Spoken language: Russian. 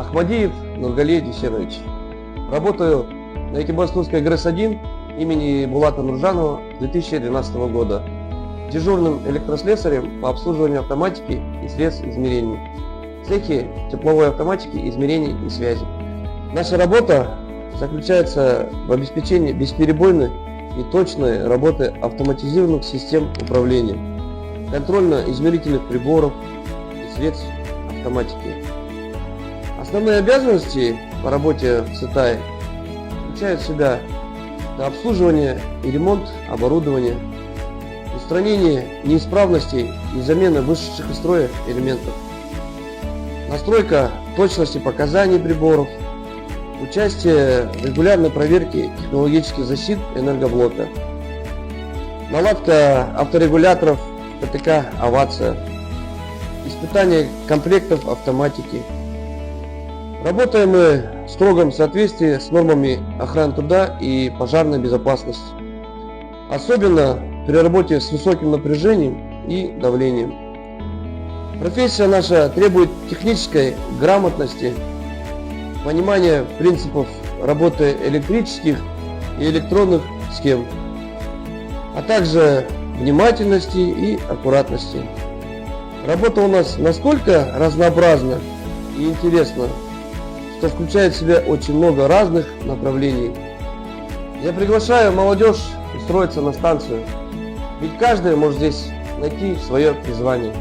Ахмадиев Нургалиев Дюсенович. Работаю на Экибастузской ГРЭС-1 имени Булата Нуржанова с 2012 года. Дежурным электрослесарем по обслуживанию автоматики и средств измерений. В цехе тепловой автоматики, измерений и связи. Наша работа заключается в обеспечении бесперебойной и точной работы автоматизированных систем управления, контрольно-измерительных приборов и средств автоматики. Основные обязанности по работе в ЦТАИ включают в себя обслуживание и ремонт оборудования, устранение неисправностей и замена вышедших из строя элементов, настройка точности показаний приборов, участие в регулярной проверке технологических защит энергоблока, наладка авторегуляторов ПТК «Овация», испытание комплектов автоматики. Работаем мы в строгом соответствии с нормами охраны труда и пожарной безопасности, особенно при работе с высоким напряжением и давлением. Профессия наша требует технической грамотности, понимания принципов работы электрических и электронных схем, а также внимательности и аккуратности. Работа у нас настолько разнообразна и интересна, что включает в себя очень много разных направлений. Я приглашаю молодежь устроиться на станцию, ведь каждый может здесь найти свое призвание.